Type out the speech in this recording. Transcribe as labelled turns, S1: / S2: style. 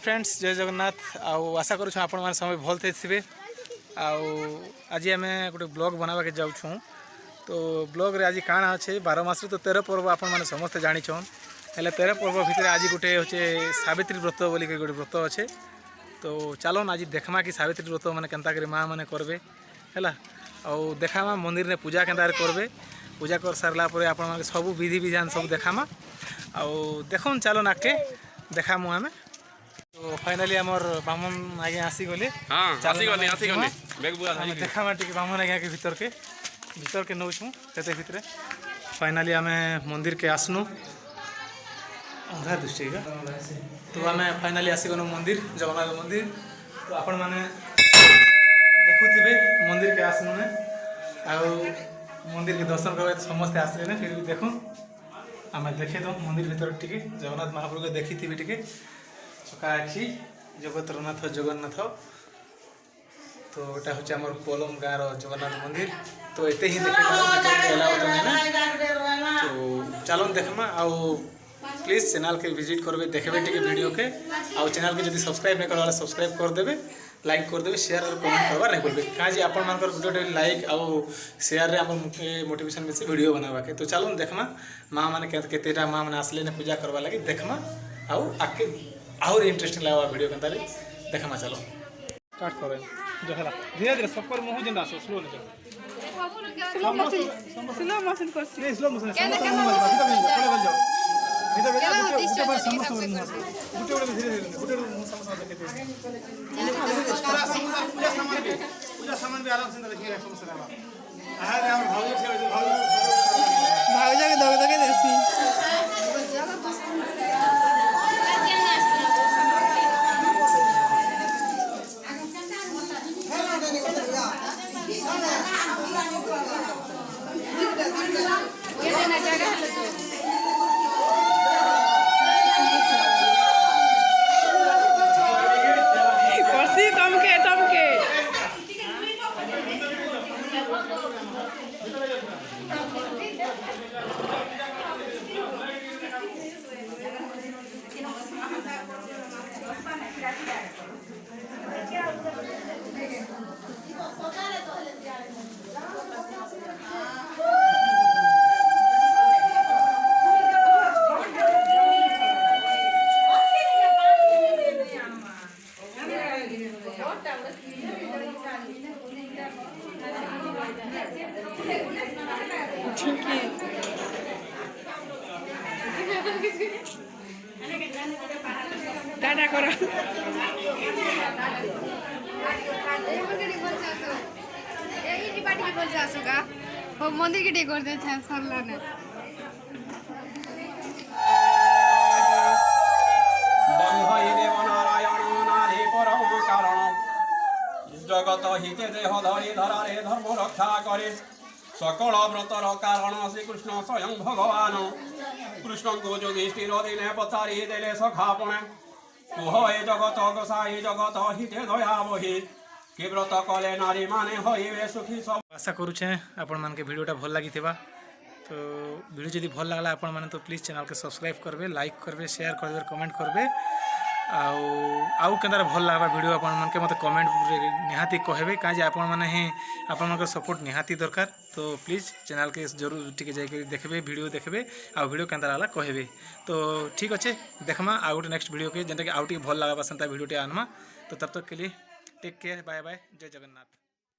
S1: Friends जय जगन्नाथ आशा करूँ आपण मैंने समय भल थे आज आम गोटे ब्लॉग बनावा के जाऊँ तो ब्लॉग रे आज काଣା अच्छे 12 मास तो 13 पर्व आपण मैंने समस्ते जानीछन हेल्ले 13 पर्व भितर आज गोटे होचे सावित्री व्रत बोलिक गोटे व्रत अच्छे तो चलन आज देखमा कि सावित्री व्रत मैंने केन्ता करी माँ मैंने करबे है देखामा मंदिर ने पूजा केन्ता करबे पूजा कर सारा आपण मैंने सब विधि विधान सब देखामा देखन चलन आके देखामु आम तो फाइनाली आमर बामन आगे आसीगले देखामा टी बामन आगे के भीतर के नौ केते भितर फाइनाली आम मंदिर के आसनु अंधार दृष्टि तो आम फाइनाली आसीगनु मंदिर जगन्नाथ मंदिर तो आपण मैंने देखुवे मंदिर के आसनु ने मंदिर के दर्शन करवा समस्ते आसले ना फिर भी देखो आम देखे दो मंदिर भीतर टी जगन्नाथ महाप्रभु को देखी थी टी चकाखी जगतरनाथ जगन्नाथ तो यहाँ हूँ आम पोलम गाँव जगन्नाथ मंदिर तो ये ही देखे तो चलन देखमा आउ प्लीज चैनल के विजिट करबे देखबे टी वीडियो के आउ चैनल के जब सब्सक्राइब नहीं करवा सब्सक्राइब करदेवे लाइक करदेवे शेयर और कमेंट करवा नहीं बोलबे कहाँ आपण मान वीडियो लाइक आउ शेयर रे मोटिवेशन मिलसे वीडियो बनावा के तो चलन देखमा माँ मैंने केतेटा माँ मैंने आसले ने पूजा करवा लगी देखमा आउ आके और इंटरेस्टिंग लगा वीडियो के देखमा चलो स्टार्ट करें जो है धीरे धीरे सब पर मुंह जिंदा सो स्लो ले स्लो मोशन कर स्लो मोशन पूजा सामान भी आराम से देखिए समस्या भाऊजा के दग दगे देसी टाटा करो मंदिर के डेकोर दे सरला ने
S2: जगत हिते देह धरी धरारे धर्म रक्षा करे सकल व्रतर कारण श्रीकृष्ण स्वयं भगवान कृष्ण को युधिष्ठिर दिने पचारि देले सखापणे कुह ए जगत गोसाई जगत हिते दया बही कि व्रत कले नारी माने होइबे सुखी सब
S1: आशा करुचे आपण मान के वीडियोटा भल लागि थिबा तो वीडियो जदि भल लागला आपण माने तो प्लीज चैनल के सब्सक्राइब करबे लाइक करबे शेयर करबे कमेंट करबे आउ केंदार भल लागबा वीडियो आपण मान के मते कमेंट निहाती कहबे काजे आपण माने ही आपण मान सपोर्ट निहाती दरकार तो प्लीज चैनल के जरूर टिके जाय के देखबे वीडियो देखबे आ वीडियो केंदार लागला कहबे तो ठीक अच्छे देखमा आ गोटे नेक्स्ट वीडियो के जेंटा कि आउ टिके भल लागबा संता वीडियो टे आनमा तो तब तक के लिए टेक केयर बाय बाय जय जगन्नाथ।